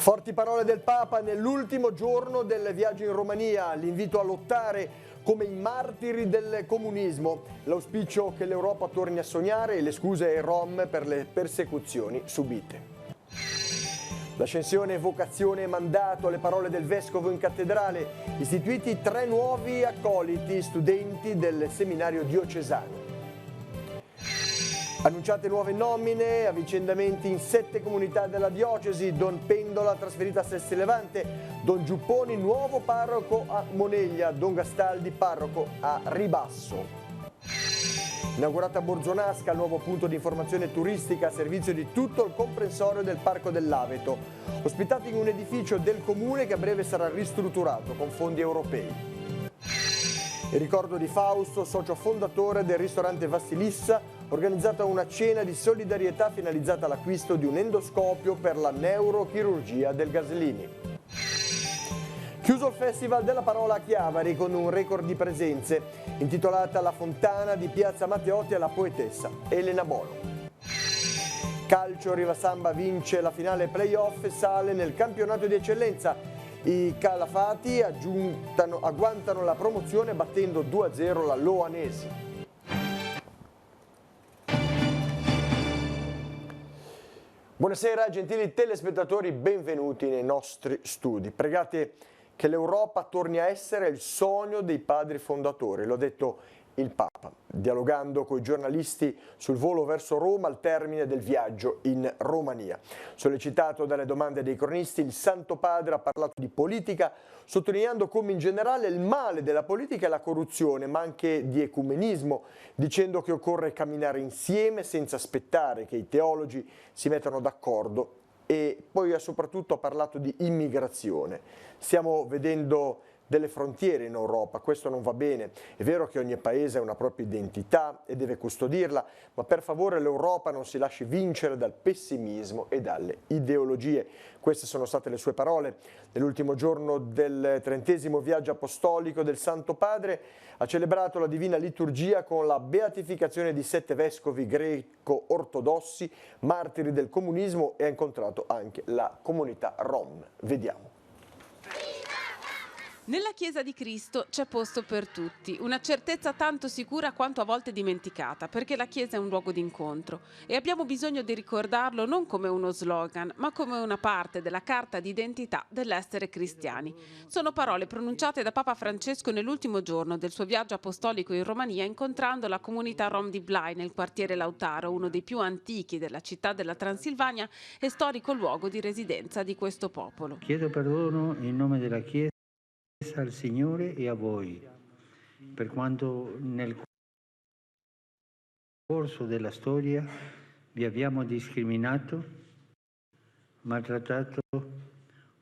Forti parole del Papa nell'ultimo giorno del viaggio in Romania, l'invito a lottare come i martiri del comunismo, l'auspicio che l'Europa torni a sognare e le scuse ai Rom per le persecuzioni subite. L'ascensione, vocazione e mandato, le parole del Vescovo in cattedrale, istituiti 3 nuovi accoliti, studenti del seminario diocesano. Annunciate nuove nomine, avvicendamenti in 7 comunità della diocesi, Don Pendola trasferita a Sesti Levante, Don Giupponi nuovo parroco a Moneglia, Don Gastaldi parroco a Ribasso. Inaugurata a Borzonasca, nuovo punto di informazione turistica a servizio di tutto il comprensorio del Parco dell'Aveto, ospitati in un edificio del comune che a breve sarà ristrutturato con fondi europei. Il ricordo di Fausto, socio fondatore del ristorante Vassilissa, organizzata una cena di solidarietà finalizzata all'acquisto di un endoscopio per la neurochirurgia del Gaslini. Chiuso il Festival della Parola a Chiavari con un record di presenze, intitolata La Fontana di Piazza Matteotti alla poetessa Elena Bono. Calcio, Rivasamba vince la finale playoff e sale nel campionato di eccellenza. I Calafati agguantano la promozione battendo 2-0 la Loanesi. Buonasera gentili telespettatori, benvenuti nei nostri studi. Pregate che l'Europa torni a essere il sogno dei padri fondatori, l'ha detto il Papa, dialogando con i giornalisti sul volo verso Roma al termine del viaggio in Romania. Sollecitato dalle domande dei cronisti, il Santo Padre ha parlato di politica, sottolineando come in generale il male della politica è la corruzione, ma anche di ecumenismo, dicendo che occorre camminare insieme senza aspettare che i teologi si mettano d'accordo. E poi soprattutto ha parlato di immigrazione. Stiamo vedendo delle frontiere in Europa, questo non va bene. È vero che ogni paese ha una propria identità e deve custodirla, ma per favore l'Europa non si lasci vincere dal pessimismo e dalle ideologie. Queste sono state le sue parole. Nell'ultimo giorno del 30° viaggio apostolico del Santo Padre ha celebrato la Divina Liturgia con la beatificazione di 7 vescovi greco-ortodossi, martiri del comunismo, e ha incontrato anche la comunità Rom. Vediamo. Nella Chiesa di Cristo c'è posto per tutti, una certezza tanto sicura quanto a volte dimenticata, perché la Chiesa è un luogo d'incontro e abbiamo bisogno di ricordarlo non come uno slogan, ma come una parte della carta d'identità dell'essere cristiani. Sono parole pronunciate da Papa Francesco nell'ultimo giorno del suo viaggio apostolico in Romania, incontrando la comunità Rom di Blaj nel quartiere Lautaro, uno dei più antichi della città della Transilvania e storico luogo di residenza di questo popolo. Chiedo perdono in nome della Chiesa al Signore e a voi, per quanto nel corso della storia vi abbiamo discriminato, maltrattato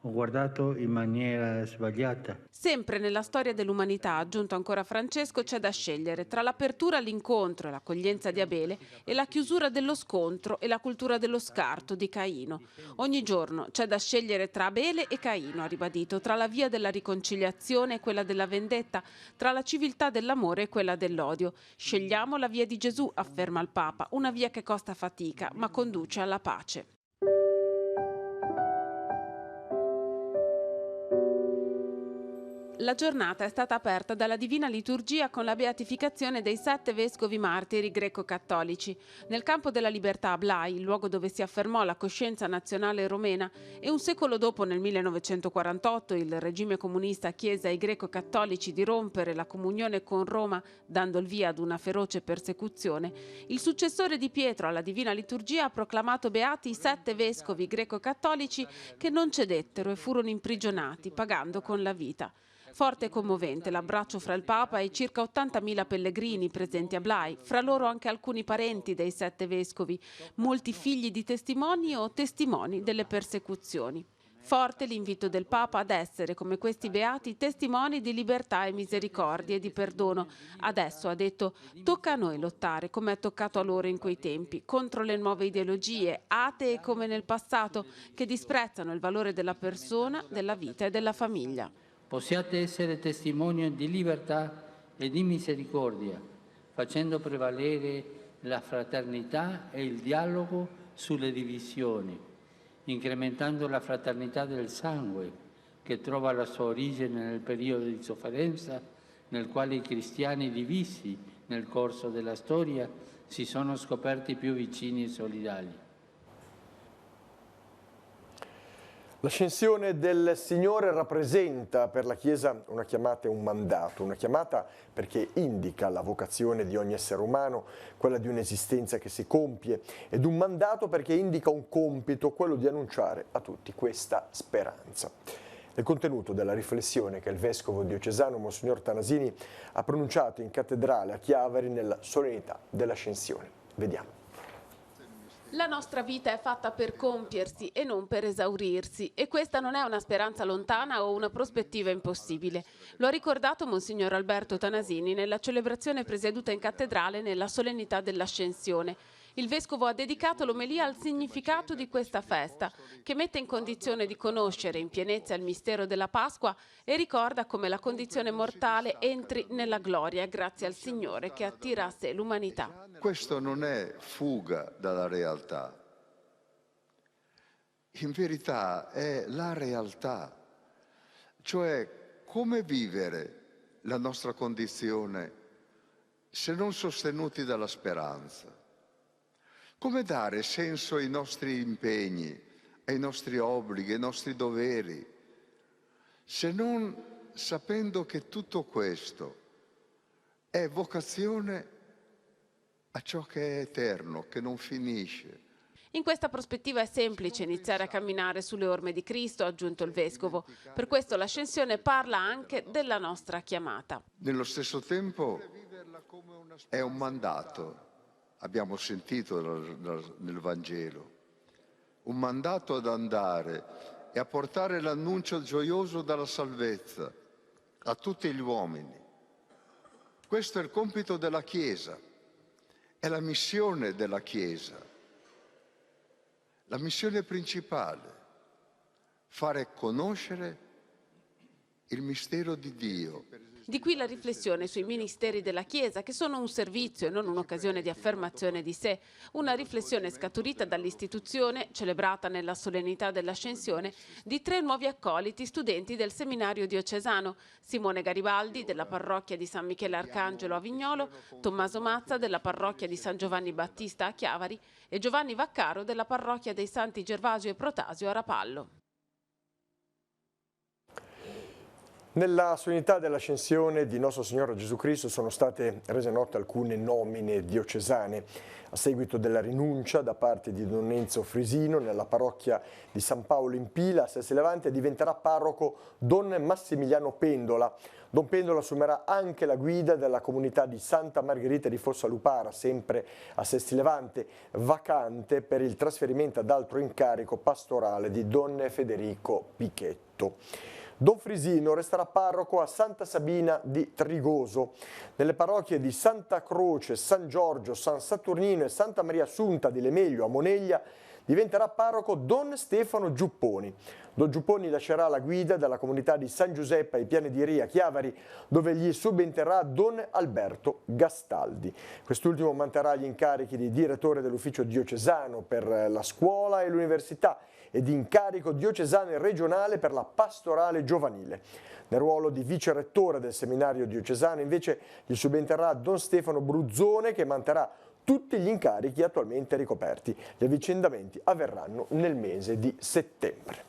o guardato in maniera sbagliata. Sempre nella storia dell'umanità, ha aggiunto ancora Francesco, c'è da scegliere tra l'apertura all'incontro e l'accoglienza di Abele e la chiusura dello scontro e la cultura dello scarto di Caino. Ogni giorno c'è da scegliere tra Abele e Caino, ha ribadito, tra la via della riconciliazione e quella della vendetta, tra la civiltà dell'amore e quella dell'odio. Scegliamo la via di Gesù, afferma il Papa, una via che costa fatica ma conduce alla pace. La giornata è stata aperta dalla Divina Liturgia con la beatificazione dei 7 vescovi martiri greco-cattolici. Nel campo della libertà a Blaj, il luogo dove si affermò la coscienza nazionale romena, e un secolo dopo, nel 1948, il regime comunista chiese ai greco-cattolici di rompere la comunione con Roma, dando il via ad una feroce persecuzione, il successore di Pietro alla Divina Liturgia ha proclamato beati i 7 vescovi greco-cattolici che non cedettero e furono imprigionati, pagando con la vita. Forte e commovente l'abbraccio fra il Papa e circa 80.000 pellegrini presenti a Blaj, fra loro anche alcuni parenti dei 7 vescovi, molti figli di testimoni o testimoni delle persecuzioni. Forte l'invito del Papa ad essere, come questi beati, testimoni di libertà e misericordia e di perdono. Adesso, ha detto, tocca a noi lottare, come è toccato a loro in quei tempi, contro le nuove ideologie, atee come nel passato, che disprezzano il valore della persona, della vita e della famiglia. Possiate essere testimoni di libertà e di misericordia, facendo prevalere la fraternità e il dialogo sulle divisioni. incrementando la fraternità del sangue, che trova la sua origine nel periodo di sofferenza nel quale i cristiani divisi nel corso della storia si sono scoperti più vicini e solidali. L'ascensione del Signore rappresenta per la Chiesa una chiamata e un mandato, una chiamata perché indica la vocazione di ogni essere umano, quella di un'esistenza che si compie, ed un mandato perché indica un compito, quello di annunciare a tutti questa speranza. Il contenuto della riflessione che il Vescovo diocesano Monsignor Tanasini ha pronunciato in cattedrale a Chiavari nella solennità dell'Ascensione. Vediamo. La nostra vita è fatta per compiersi e non per esaurirsi, e questa non è una speranza lontana o una prospettiva impossibile. Lo ha ricordato Monsignor Alberto Tanasini nella celebrazione presieduta in cattedrale nella solennità dell'Ascensione. Il Vescovo ha dedicato l'omelia al significato di questa festa, che mette in condizione di conoscere in pienezza il mistero della Pasqua e ricorda come la condizione mortale entri nella gloria grazie al Signore che attira a sé l'umanità. Questo non è fuga dalla realtà, in verità è la realtà, cioè come vivere la nostra condizione se non sostenuti dalla speranza. Come dare senso ai nostri impegni, ai nostri obblighi, ai nostri doveri, se non sapendo che tutto questo è vocazione a ciò che è eterno, che non finisce. In questa prospettiva è semplice iniziare a camminare sulle orme di Cristo, ha aggiunto il Vescovo. Per questo l'Ascensione parla anche della nostra chiamata. Nello stesso tempo è un mandato. Abbiamo sentito nel Vangelo, un mandato ad andare e a portare l'annuncio gioioso della salvezza a tutti gli uomini. Questo è il compito della Chiesa, è la missione della Chiesa, la missione principale, fare conoscere il mistero di Dio. Di qui la riflessione sui ministeri della Chiesa, che sono un servizio e non un'occasione di affermazione di sé. Una riflessione scaturita dall'istituzione, celebrata nella solennità dell'Ascensione, di 3 nuovi accoliti studenti del seminario diocesano: Simone Garibaldi, della parrocchia di San Michele Arcangelo a Vignolo, Tommaso Mazza, della parrocchia di San Giovanni Battista a Chiavari e Giovanni Vaccaro, della parrocchia dei Santi Gervasio e Protasio a Rapallo. Nella solennità dell'Ascensione di Nostro Signore Gesù Cristo sono state rese note alcune nomine diocesane. A seguito della rinuncia da parte di Don Enzo Frisino nella parrocchia di San Paolo in Pila, a Sesti Levante, diventerà parroco Don Massimiliano Pendola. Don Pendola assumerà anche la guida della comunità di Santa Margherita di Fossalupara, sempre a Sesti Levante, vacante per il trasferimento ad altro incarico pastorale di Don Federico Pichetto. Don Frisino resterà parroco a Santa Sabina di Trigoso. Nelle parrocchie di Santa Croce, San Giorgio, San Saturnino e Santa Maria Assunta di Lemeglio a Moneglia diventerà parroco Don Stefano Giupponi. Don Giupponi lascerà la guida della comunità di San Giuseppe ai Piani di Ria, Chiavari, dove gli subentrerà Don Alberto Gastaldi. Quest'ultimo manterrà gli incarichi di direttore dell'ufficio diocesano per la scuola e l'università e di incarico diocesano e regionale per la pastorale giovanile. Nel ruolo di vicerettore del seminario diocesano invece gli subentrerà Don Stefano Bruzzone, che manterrà tutti gli incarichi attualmente ricoperti. Gli avvicendamenti avverranno nel mese di settembre.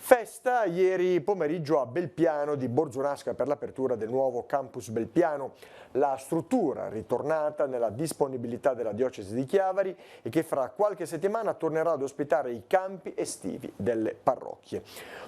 Festa ieri pomeriggio a Belpiano di Borzonasca per l'apertura del nuovo campus Belpiano, la struttura ritornata nella disponibilità della diocesi di Chiavari e che fra qualche settimana tornerà ad ospitare i campi estivi delle parrocchie.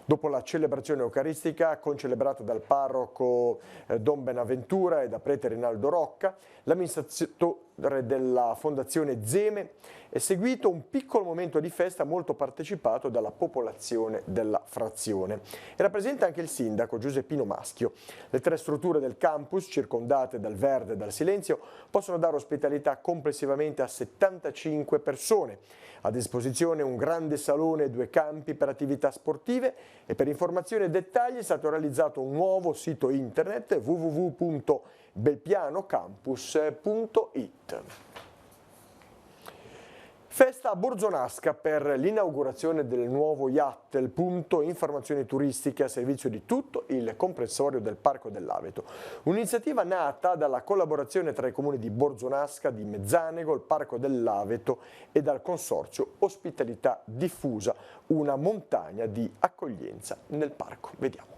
Dopo la celebrazione eucaristica concelebrata dal parroco Don Benaventura e da prete Rinaldo Rocca, l'amministratore della Fondazione Zeme, è seguito un piccolo momento di festa molto partecipato dalla popolazione della frazione. Era presente anche il sindaco Giuseppino Maschio. Le 3 strutture del campus, circondate dal verde e dal silenzio, possono dare ospitalità complessivamente a 75 persone. A disposizione un grande salone e 2 campi per attività sportive e per informazioni e dettagli è stato realizzato un nuovo sito internet www.belpianocampus.it. Festa a Borzonasca per l'inaugurazione del nuovo yacht, il punto informazioni turistiche a servizio di tutto il comprensorio del Parco dell'Aveto. Un'iniziativa nata dalla collaborazione tra i comuni di Borzonasca, di Mezzanego, il Parco dell'Aveto e dal consorzio Ospitalità Diffusa, una montagna di accoglienza nel parco. Vediamo.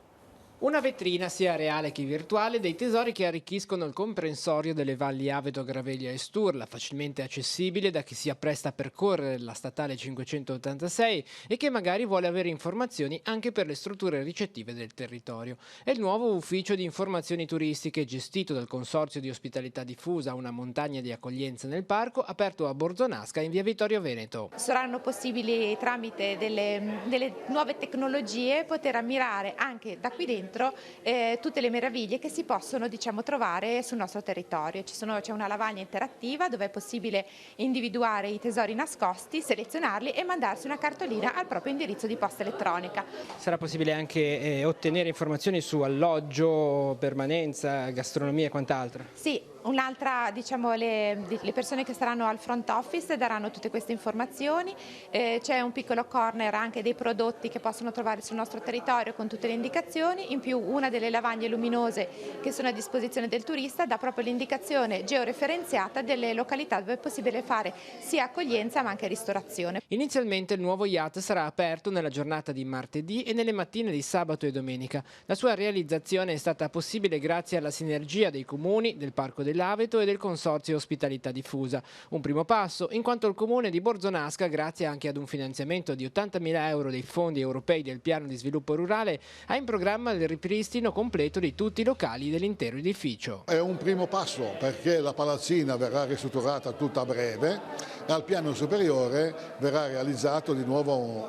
Una vetrina sia reale che virtuale dei tesori che arricchiscono il comprensorio delle valli Aveto, Graveglia e Sturla, facilmente accessibile da chi si appresta a percorrere la statale 586 e che magari vuole avere informazioni anche per le strutture ricettive del territorio. È il nuovo ufficio di informazioni turistiche gestito dal Consorzio di Ospitalità Diffusa, una montagna di accoglienza nel parco, aperto a Borzonasca in via Vittorio Veneto. Saranno possibili tramite delle nuove tecnologie poter ammirare anche da qui dentro tutte le meraviglie che si possono trovare sul nostro territorio. C'è una lavagna interattiva dove è possibile individuare i tesori nascosti, selezionarli e mandarsi una cartolina al proprio indirizzo di posta elettronica. Sarà possibile anche ottenere informazioni su alloggio, permanenza, gastronomia e quant'altro? Sì. Un'altra, le persone che saranno al front office daranno tutte queste informazioni, c'è un piccolo corner anche dei prodotti che possono trovare sul nostro territorio con tutte le indicazioni, in più una delle lavagne luminose che sono a disposizione del turista dà proprio l'indicazione georeferenziata delle località dove è possibile fare sia accoglienza ma anche ristorazione. Inizialmente il nuovo yacht sarà aperto nella giornata di martedì e nelle mattine di sabato e domenica. La sua realizzazione è stata possibile grazie alla sinergia dei comuni, del Parco dell'Aveto e del Consorzio Ospitalità Diffusa. Un primo passo, in quanto il comune di Borzonasca, grazie anche ad un finanziamento di 80.000 euro dei fondi europei del piano di sviluppo rurale, ha in programma il ripristino completo di tutti i locali dell'intero edificio. È un primo passo perché la palazzina verrà ristrutturata tutta a breve e al piano superiore verrà realizzato di nuovo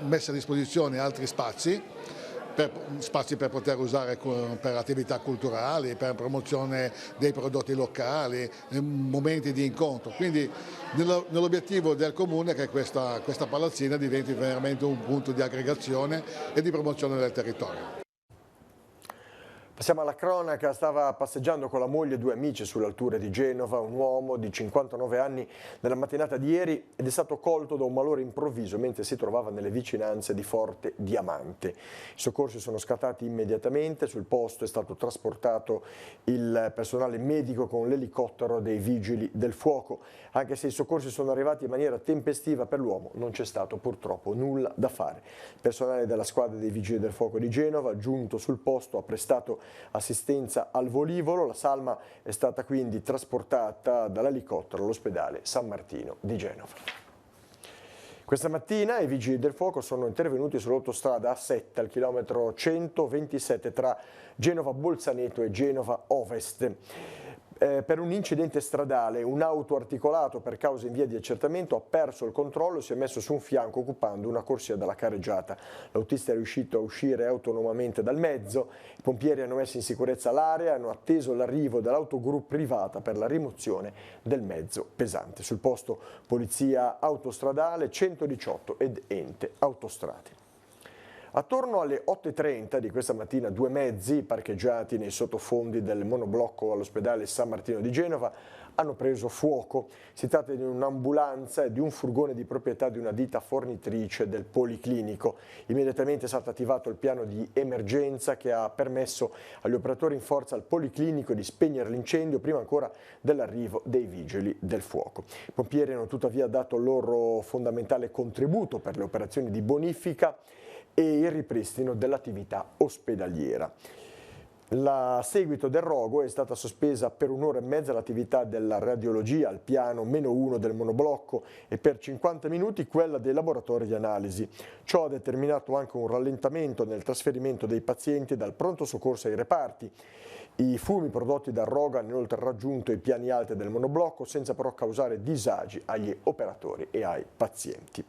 messa a disposizione altri spazi per poter usare per attività culturali, per promozione dei prodotti locali, momenti di incontro. Quindi nell'obiettivo del Comune è che questa palazzina diventi veramente un punto di aggregazione e di promozione del territorio. Passiamo alla cronaca. Stava passeggiando con la moglie e due amici sulle alture di Genova un uomo di 59 anni nella mattinata di ieri ed è stato colto da un malore improvviso mentre si trovava nelle vicinanze di Forte Diamante. I soccorsi sono scattati immediatamente, sul posto è stato trasportato il personale medico con l'elicottero dei vigili del fuoco. Anche se i soccorsi sono arrivati in maniera tempestiva per l'uomo, non c'è stato purtroppo nulla da fare. Il personale della squadra dei vigili del fuoco di Genova, giunto sul posto, ha prestato assistenza al velivolo. La salma è stata quindi trasportata dall'elicottero all'ospedale San Martino di Genova. Questa mattina i vigili del fuoco sono intervenuti sull'autostrada A7 al chilometro 127 tra Genova Bolzaneto e Genova Ovest. Per un incidente stradale un auto articolato per cause in via di accertamento ha perso il controllo e si è messo su un fianco occupando una corsia dalla carreggiata. L'autista è riuscito a uscire autonomamente dal mezzo, i pompieri hanno messo in sicurezza l'area e hanno atteso l'arrivo dell'autogru privata per la rimozione del mezzo pesante. Sul posto polizia autostradale, 118 ed ente autostrade. Attorno alle 8:30 di questa mattina due mezzi parcheggiati nei sottofondi del monoblocco all'ospedale San Martino di Genova hanno preso fuoco. Si tratta di un'ambulanza e di un furgone di proprietà di una ditta fornitrice del Policlinico. Immediatamente è stato attivato il piano di emergenza che ha permesso agli operatori in forza al Policlinico di spegnere l'incendio prima ancora dell'arrivo dei vigili del fuoco. I pompieri hanno tuttavia dato il loro fondamentale contributo per le operazioni di bonifica e il ripristino dell'attività ospedaliera. A seguito del rogo è stata sospesa per un'ora e mezza l'attività della radiologia al piano -1 del monoblocco e per 50 minuti quella dei laboratori di analisi. Ciò ha determinato anche un rallentamento nel trasferimento dei pazienti dal pronto soccorso ai reparti. I fumi prodotti dal rogo hanno inoltre raggiunto i piani alti del monoblocco senza però causare disagi agli operatori e ai pazienti.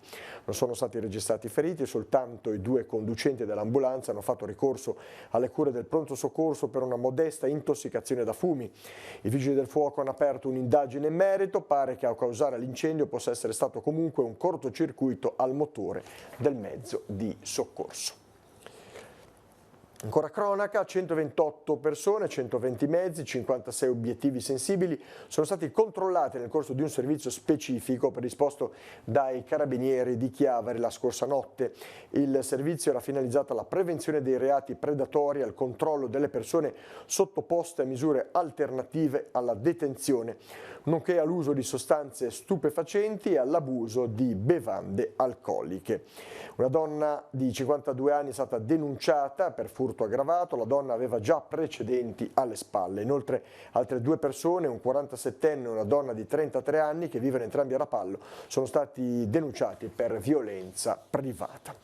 Non sono stati registrati feriti, soltanto i due conducenti dell'ambulanza hanno fatto ricorso alle cure del pronto soccorso per una modesta intossicazione da fumi. I vigili del fuoco hanno aperto un'indagine in merito, pare che a causare l'incendio possa essere stato comunque un cortocircuito al motore del mezzo di soccorso. Ancora cronaca, 128 persone, 120 mezzi, 56 obiettivi sensibili sono stati controllati nel corso di un servizio specifico predisposto dai carabinieri di Chiavari la scorsa notte. Il servizio era finalizzato alla prevenzione dei reati predatori, al controllo delle persone sottoposte a misure alternative alla detenzione, nonché all'uso di sostanze stupefacenti e all'abuso di bevande alcoliche. Una donna di 52 anni è stata denunciata per furto aggravato, la donna aveva già precedenti alle spalle. Inoltre altre 2 persone, un 47enne e una donna di 33 anni che vivono entrambi a Rapallo, sono stati denunciati per violenza privata.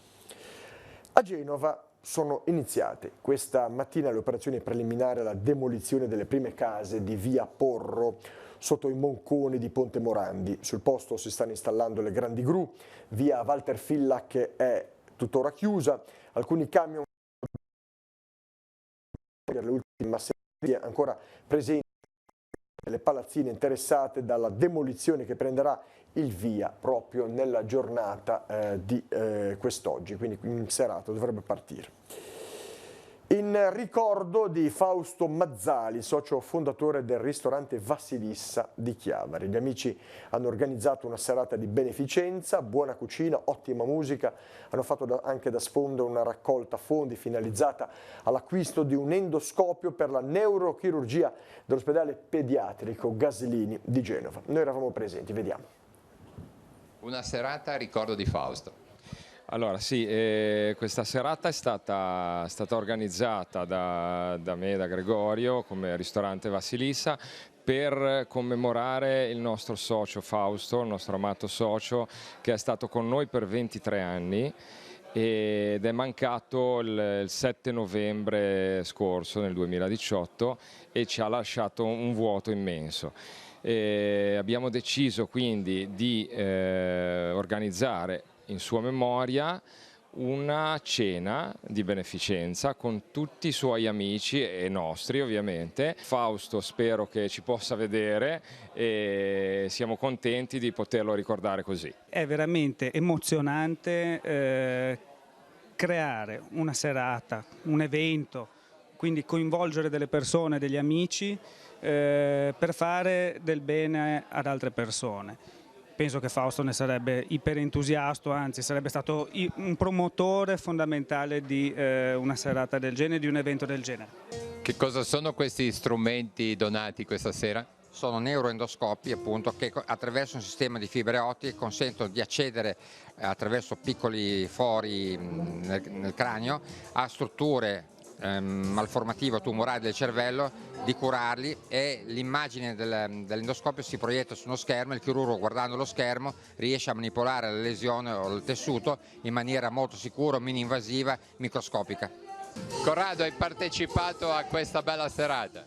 A Genova sono iniziate questa mattina le operazioni preliminari alla demolizione delle prime case di via Porro, sotto i monconi di Ponte Morandi. Sul posto si stanno installando le grandi gru, via Walter Fillack è tuttora chiusa, alcuni camion per le ultime masserie ancora presenti nelle palazzine interessate dalla demolizione che prenderà il via proprio nella giornata di quest'oggi, quindi in serata dovrebbe partire. In ricordo di Fausto Mazzali, socio fondatore del ristorante Vassilissa di Chiavari. Gli amici hanno organizzato una serata di beneficenza, buona cucina, ottima musica, hanno fatto anche da sfondo una raccolta fondi finalizzata all'acquisto di un endoscopio per la neurochirurgia dell'ospedale pediatrico Gaslini di Genova. Noi eravamo presenti, vediamo. Una serata a ricordo di Fausto. Allora sì, questa serata è stata organizzata da me e da Gregorio come ristorante Vassilissa per commemorare il nostro socio Fausto, il nostro amato socio che è stato con noi per 23 anni ed è mancato il 7 novembre scorso nel 2018 e ci ha lasciato un vuoto immenso. Abbiamo deciso quindi di organizzare in sua memoria una cena di beneficenza con tutti i suoi amici e nostri ovviamente. Fausto spero che ci possa vedere e siamo contenti di poterlo ricordare così. È veramente emozionante creare una serata, un evento, quindi coinvolgere delle persone, degli amici per fare del bene ad altre persone. Penso che Fausto ne sarebbe iperentusiasta, anzi sarebbe stato un promotore fondamentale di una serata del genere, di un evento del genere. Che cosa sono questi strumenti donati questa sera? Sono neuroendoscopi appunto che attraverso un sistema di fibre ottiche consentono di accedere attraverso piccoli fori nel cranio a strutture malformative o tumorali del cervello, di curarli, e l'immagine dell'endoscopio si proietta su uno schermo e il chirurgo, guardando lo schermo, riesce a manipolare la lesione o il tessuto in maniera molto sicura, mini-invasiva, microscopica. Corrado, hai partecipato a questa bella serata?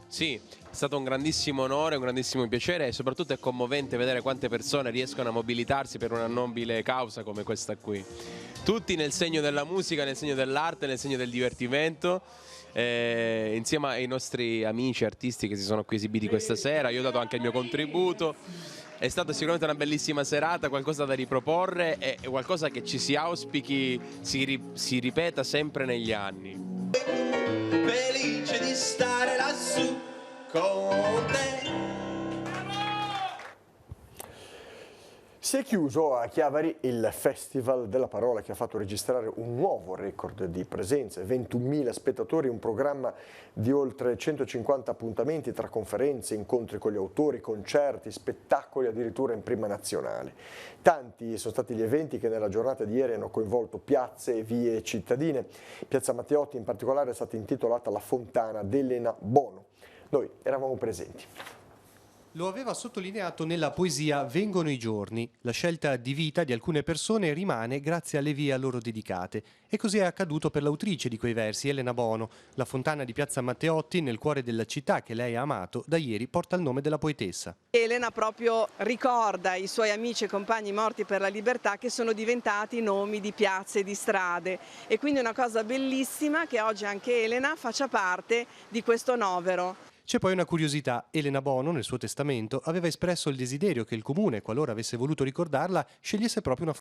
Sì, è stato un grandissimo onore, un grandissimo piacere e soprattutto è commovente vedere quante persone riescono a mobilitarsi per una nobile causa come questa qui. Tutti nel segno della musica, nel segno dell'arte, nel segno del divertimento, insieme ai nostri amici artisti che si sono qui esibiti questa sera. Io ho dato anche il mio contributo. È stata sicuramente una bellissima serata, qualcosa da riproporre e qualcosa che ci si auspichi si ripeta sempre negli anni. Felice di stare lassù con te. Si è chiuso a Chiavari il Festival della Parola che ha fatto registrare un nuovo record di presenze, 21.000 spettatori, un programma di oltre 150 appuntamenti tra conferenze, incontri con gli autori, concerti, spettacoli addirittura in prima nazionale. Tanti sono stati gli eventi che nella giornata di ieri hanno coinvolto piazze e vie cittadine. Piazza Matteotti in particolare è stata intitolata La Fontana d'Elena Bono. Noi eravamo presenti. Lo aveva sottolineato nella poesia Vengono i giorni. La scelta di vita di alcune persone rimane grazie alle vie a loro dedicate. E così è accaduto per l'autrice di quei versi, Elena Bono. La fontana di Piazza Matteotti, nel cuore della città che lei ha amato, da ieri porta il nome della poetessa. Elena proprio ricorda i suoi amici e compagni morti per la libertà che sono diventati nomi di piazze e di strade. E quindi è una cosa bellissima che oggi anche Elena faccia parte di questo novero. C'è poi una curiosità. Elena Bono, nel suo testamento, aveva espresso il desiderio che il comune, qualora avesse voluto ricordarla, scegliesse proprio una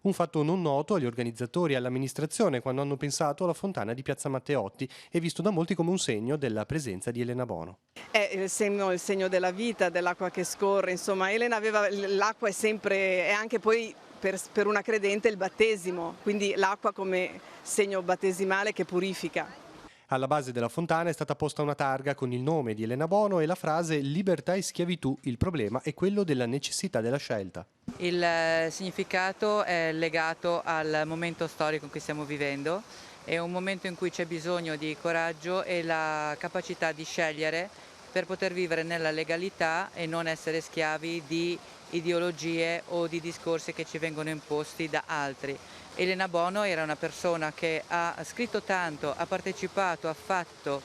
Un fatto non noto agli organizzatori e all'amministrazione quando hanno pensato alla fontana di Piazza Matteotti e visto da molti come un segno della presenza di Elena Bono. È il segno della vita, dell'acqua che scorre, insomma Elena aveva, l'acqua è sempre, è anche poi per una credente il battesimo, quindi l'acqua come segno battesimale che purifica. Alla base della fontana è stata posta una targa con il nome di Elena Bono e la frase "Libertà e schiavitù, il problema è quello della necessità della scelta". Il significato è legato al momento storico in cui stiamo vivendo, è un momento in cui c'è bisogno di coraggio e la capacità di scegliere per poter vivere nella legalità e non essere schiavi di ideologie o di discorsi che ci vengono imposti da altri. Elena Bono era una persona che ha scritto tanto, ha partecipato, ha fatto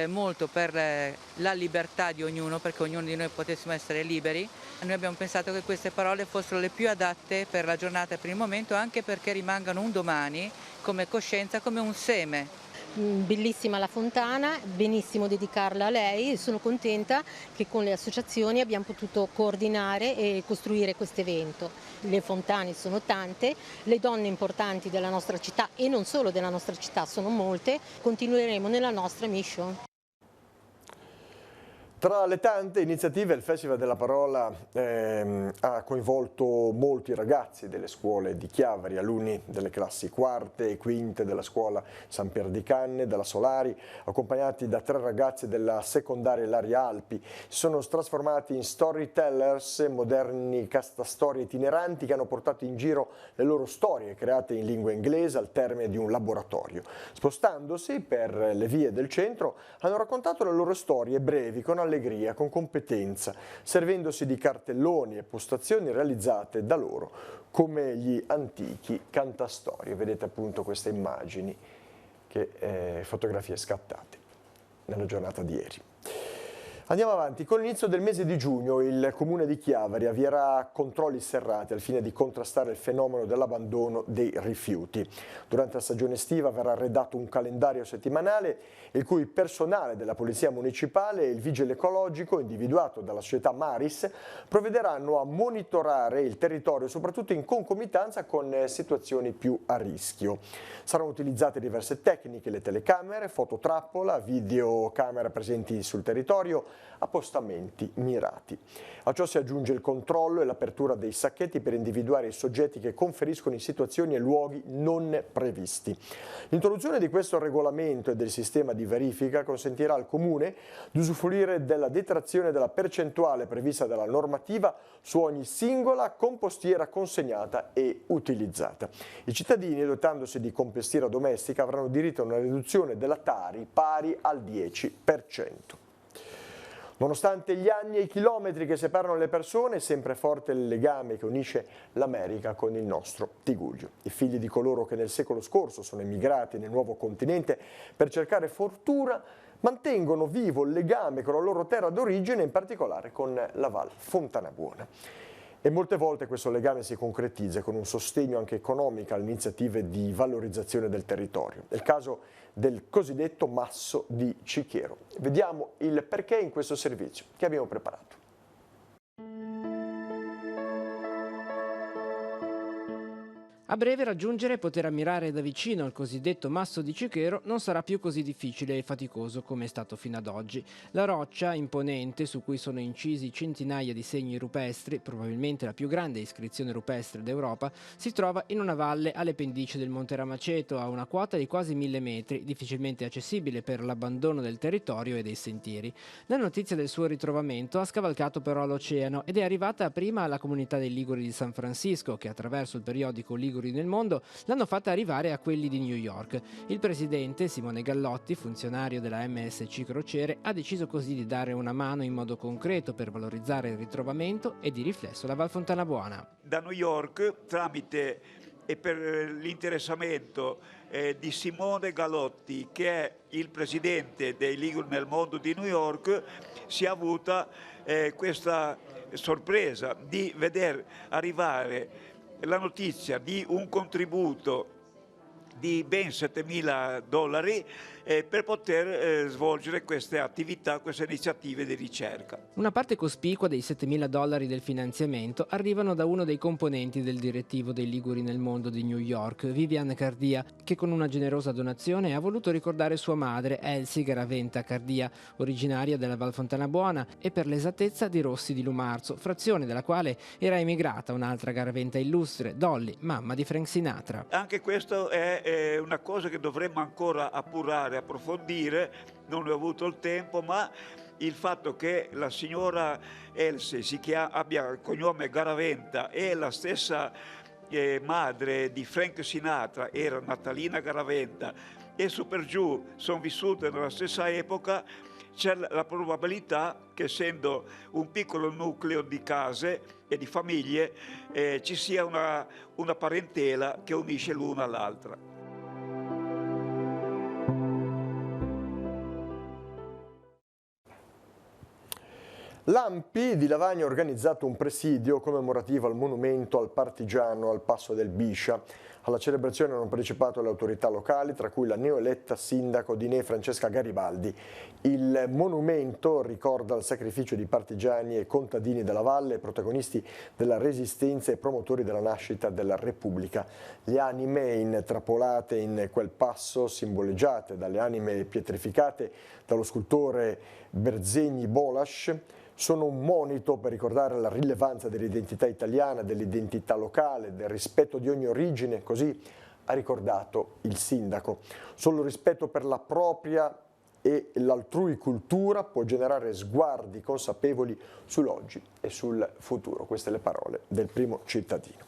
molto per la libertà di ognuno, perché ognuno di noi potessimo essere liberi. Noi abbiamo pensato che queste parole fossero le più adatte per la giornata e per il momento, anche perché rimangano un domani come coscienza, come un seme. Bellissima la fontana, benissimo dedicarla a lei e sono contenta che con le associazioni abbiamo potuto coordinare e costruire questo evento. Le fontane sono tante, le donne importanti della nostra città e non solo della nostra città sono molte, continueremo nella nostra mission. Tra le tante iniziative il Festival della Parola ha coinvolto molti ragazzi delle scuole di Chiavari, alunni delle classi quarte e quinte della scuola San Pier di Canne, della Solari, accompagnati da 3 ragazzi della secondaria Ilaria Alpi. Si sono trasformati in storytellers, moderni castastorie itineranti che hanno portato in giro le loro storie create in lingua inglese al termine di un laboratorio. Spostandosi per le vie del centro hanno raccontato le loro storie brevi con allegria, con competenza, servendosi di cartelloni e postazioni realizzate da loro come gli antichi cantastorie. Vedete appunto queste immagini, fotografie scattate nella giornata di ieri. Andiamo avanti. Con l'inizio del mese di giugno il Comune di Chiavari avvierà controlli serrati al fine di contrastare il fenomeno dell'abbandono dei rifiuti. Durante la stagione estiva verrà redatto un calendario settimanale il cui personale della Polizia Municipale e il vigile ecologico, individuato dalla società Maris, provvederanno a monitorare il territorio, soprattutto in concomitanza con situazioni più a rischio. Saranno utilizzate diverse tecniche, le telecamere, fototrappola, videocamera presenti sul territorio, appostamenti mirati. A ciò si aggiunge il controllo e l'apertura dei sacchetti per individuare i soggetti che conferiscono in situazioni e luoghi non previsti. L'introduzione di questo regolamento e del sistema di verifica consentirà al Comune di usufruire della detrazione della percentuale prevista dalla normativa su ogni singola compostiera consegnata e utilizzata. I cittadini, dotandosi di compostiera domestica, avranno diritto a una riduzione della Tari pari al 10%. Nonostante gli anni e i chilometri che separano le persone, è sempre forte il legame che unisce l'America con il nostro Tigullio. I figli di coloro che nel secolo scorso sono emigrati nel nuovo continente per cercare fortuna mantengono vivo il legame con la loro terra d'origine, in particolare con la Val Fontanabuona. E molte volte questo legame si concretizza con un sostegno anche economico alle iniziative di valorizzazione del territorio. È il caso del cosiddetto Masso di Cichiero. Vediamo il perché in questo servizio che abbiamo preparato. A breve raggiungere e poter ammirare da vicino il cosiddetto Masso di Cichero non sarà più così difficile e faticoso come è stato fino ad oggi. La roccia imponente su cui sono incisi centinaia di segni rupestri, probabilmente la più grande iscrizione rupestre d'Europa, si trova in una valle alle pendici del Monte Ramaceto a una quota di quasi 1000 metri, difficilmente accessibile per l'abbandono del territorio e dei sentieri. La notizia del suo ritrovamento ha scavalcato però l'oceano ed è arrivata prima alla comunità dei Liguri di San Francisco, che attraverso il periodico Liguri nel mondo l'hanno fatta arrivare a quelli di New York. Il presidente Simone Gallotti, funzionario della MSC Crociere, ha deciso così di dare una mano in modo concreto per valorizzare il ritrovamento e di riflesso la Val Fontanabuona. Da New York, tramite e per l'interessamento di Simone Gallotti, che è il presidente dei Liguri nel mondo di New York, si è avuta questa sorpresa di veder arrivare la notizia di un contributo di ben $7.000 per poter svolgere queste attività, queste iniziative di ricerca. Una parte cospicua dei $7.000 del finanziamento arrivano da uno dei componenti del direttivo dei Liguri nel mondo di New York, Vivian Cardia, che con una generosa donazione ha voluto ricordare sua madre, Elsie Garaventa Cardia, originaria della Valfontana Buona e per l'esattezza di Rossi di Lumarzo, frazione della quale era emigrata un'altra Garaventa illustre, Dolly, mamma di Frank Sinatra. Anche questo è una cosa che dovremmo ancora appurare, approfondire, non ne ho avuto il tempo, ma il fatto che la signora Elsie abbia il cognome Garaventa e la stessa madre di Frank Sinatra era Natalina Garaventa e su per giù sono vissute nella stessa epoca, c'è la probabilità che, essendo un piccolo nucleo di case e di famiglie, ci sia una parentela che unisce l'una all'altra. L'ANPI di Lavagna ha organizzato un presidio commemorativo al monumento al partigiano al Passo del Biscia. Alla celebrazione hanno partecipato le autorità locali, tra cui la neoeletta sindaco di Ne Francesca Garibaldi. Il monumento ricorda il sacrificio di partigiani e contadini della valle, protagonisti della resistenza e promotori della nascita della Repubblica. Le anime intrappolate in quel passo, simboleggiate dalle anime pietrificate dallo scultore Berzegni Bolas, sono un monito per ricordare la rilevanza dell'identità italiana, dell'identità locale, del rispetto di ogni origine, così ha ricordato il sindaco. Solo il rispetto per la propria e l'altrui cultura può generare sguardi consapevoli sull'oggi e sul futuro. Queste le parole del primo cittadino.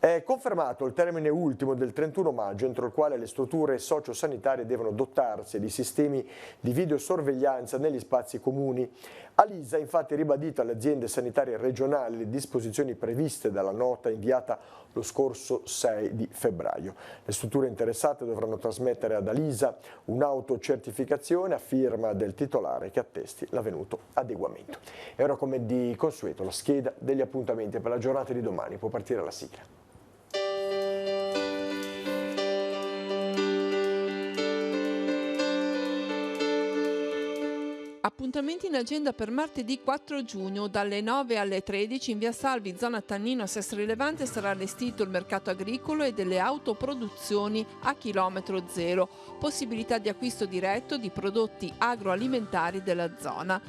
È confermato il termine ultimo del 31 maggio entro il quale le strutture sociosanitarie devono dotarsi di sistemi di videosorveglianza negli spazi comuni. Alisa ha infatti ribadito alle aziende sanitarie regionali le disposizioni previste dalla nota inviata lo scorso 6 di febbraio. Le strutture interessate dovranno trasmettere ad Alisa un'autocertificazione a firma del titolare che attesti l'avvenuto adeguamento. E ora, come di consueto, la scheda degli appuntamenti per la giornata di domani. Può partire la sigla. Appuntamenti in agenda per martedì 4 giugno, dalle 9 alle 13 in via Salvi, zona Tannino a Sestri Levante, sarà allestito il mercato agricolo e delle autoproduzioni a chilometro zero, possibilità di acquisto diretto di prodotti agroalimentari della zona.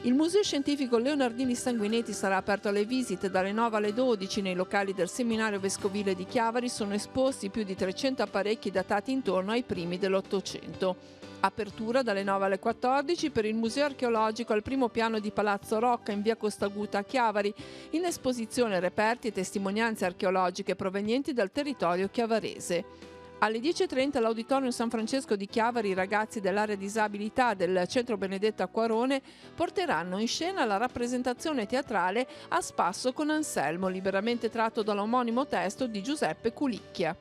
Il Museo Scientifico Leonardini Sanguinetti sarà aperto alle visite dalle 9 alle 12 nei locali del Seminario Vescovile di Chiavari. Sono esposti più di 300 apparecchi datati intorno ai primi dell'Ottocento. Apertura dalle 9 alle 14 per il Museo Archeologico al primo piano di Palazzo Rocca in via Costaguta a Chiavari, in esposizione reperti e testimonianze archeologiche provenienti dal territorio chiavarese. Alle 10.30 all'Auditorium San Francesco di Chiavari i ragazzi dell'area disabilità del Centro Benedetto Acquarone porteranno in scena la rappresentazione teatrale A spasso con Anselmo, liberamente tratto dall'omonimo testo di Giuseppe Culicchia.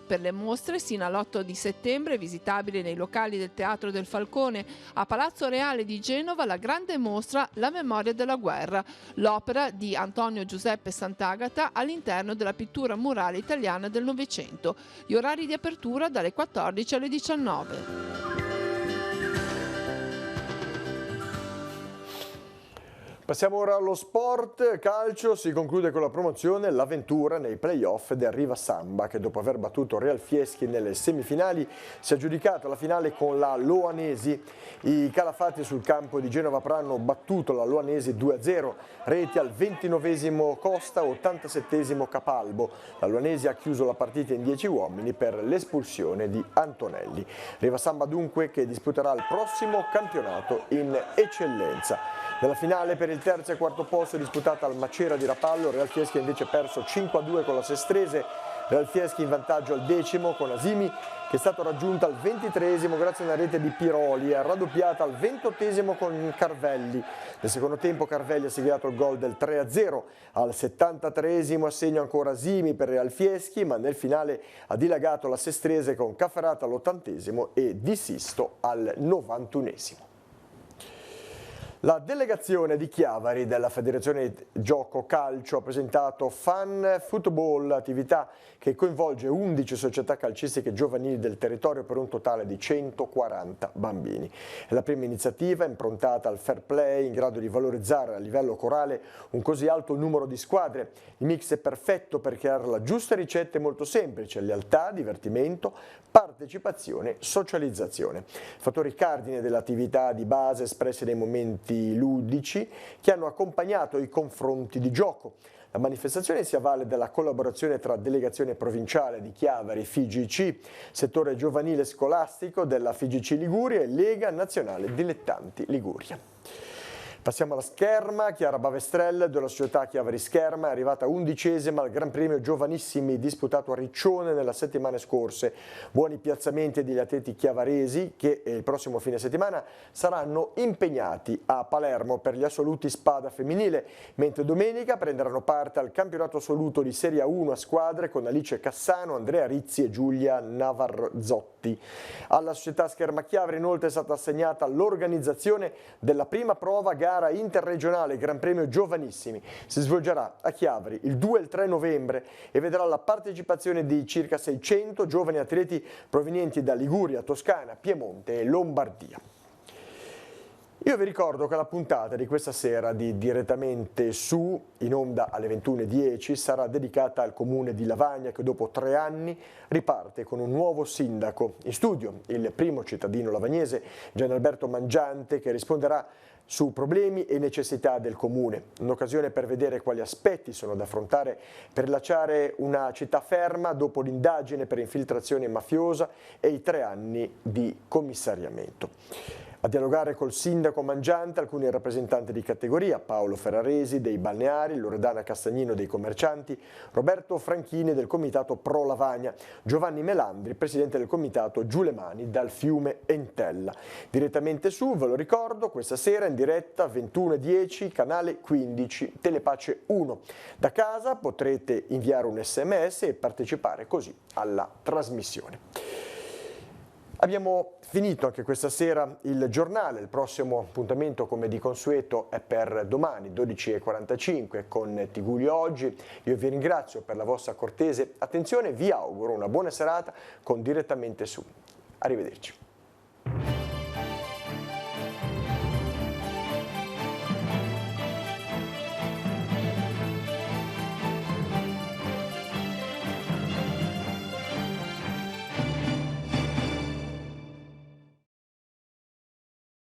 Per le mostre, sino all'8 di settembre, visitabile nei locali del Teatro del Falcone a Palazzo Reale di Genova, la grande mostra La memoria della guerra, l'opera di Antonio Giuseppe Sant'Agata all'interno della pittura murale italiana del Novecento. Gli orari di apertura dalle 14 alle 19. Passiamo ora allo sport calcio. Si conclude con la promozione l'avventura nei play-off del Riva Samba, che dopo aver battuto Real Fieschi nelle semifinali si è aggiudicato la finale con la Loanesi. I Calafati sul campo di Genova Pro hanno battuto la Loanesi 2-0, reti al 29esimo Costa, 87esimo Capalbo. La Loanesi ha chiuso la partita in 10 uomini per l'espulsione di Antonelli. Riva Samba dunque che disputerà il prossimo campionato in eccellenza. Nella finale per il terzo e quarto posto disputata al Macera di Rapallo, Real Fieschi ha invece perso 5-2 con la Sestrese. Real Fieschi in vantaggio al 10° con Asimi, che è stato raggiunto al 23esimo grazie a una rete di Piroli, e raddoppiata al 28esimo con Carvelli. Nel secondo tempo Carvelli ha segnato il gol del 3-0, al 73esimo assegno ancora Asimi per Real Fieschi, ma nel finale ha dilagato la Sestrese con Cafferata all'80esimo e Di Sisto al 91esimo. La delegazione di Chiavari della Federazione Gioco Calcio ha presentato Fan Football, attività che coinvolge 11 società calcistiche giovanili del territorio per un totale di 140 bambini. È la prima iniziativa improntata al fair play in grado di valorizzare a livello corale un così alto numero di squadre. Il mix è perfetto per creare la giusta ricetta e molto semplice: lealtà, divertimento, partecipazione, socializzazione. Fattori cardine dell'attività di base espressi nei momenti ludici che hanno accompagnato i confronti di gioco. La manifestazione si avvale della collaborazione tra Delegazione Provinciale di Chiavari, FIGC, settore giovanile scolastico della FIGC Liguria e Lega Nazionale Dilettanti Liguria. Passiamo alla scherma. Chiara Bavestrella della società Chiavari Scherma è arrivata 11ª al Gran Premio Giovanissimi disputato a Riccione nelle settimane scorse. Buoni piazzamenti degli atleti chiavaresi che il prossimo fine settimana saranno impegnati a Palermo per gli assoluti spada femminile, mentre domenica prenderanno parte al campionato assoluto di Serie A1 a squadre con Alice Cassano, Andrea Rizzi e Giulia Navarzotti. Alla società Scherma Chiavari inoltre è stata assegnata l'organizzazione della prima prova gara interregionale Gran Premio Giovanissimi. Si svolgerà a Chiavari il 2 e il 3 novembre e vedrà la partecipazione di circa 600 giovani atleti provenienti da Liguria, Toscana, Piemonte e Lombardia. Io vi ricordo che la puntata di questa sera di Direttamente Su, in onda alle 21:10, sarà dedicata al comune di Lavagna che dopo 3 anni riparte con un nuovo sindaco. In studio il primo cittadino lavagnese, Gianalberto Mangiante, che risponderà su problemi e necessità del comune. Un'occasione per vedere quali aspetti sono da affrontare per rilasciare una città ferma dopo l'indagine per infiltrazione mafiosa e i 3 anni di commissariamento. A dialogare col sindaco Mangiante alcuni rappresentanti di categoria: Paolo Ferraresi dei balneari, Loredana Castagnino dei commercianti, Roberto Franchini del comitato Pro Lavagna, Giovanni Melandri, presidente del comitato Giulemani dal fiume Entella. Direttamente Su, ve lo ricordo, questa sera in diretta 21:10, canale 15, Telepace 1. Da casa potrete inviare un SMS e partecipare così alla trasmissione. Abbiamo finito anche questa sera il giornale. Il prossimo appuntamento, come di consueto, è per domani 12:45 con Tigullio Oggi. Io vi ringrazio per la vostra cortese attenzione e vi auguro una buona serata con Direttamente Su. Arrivederci.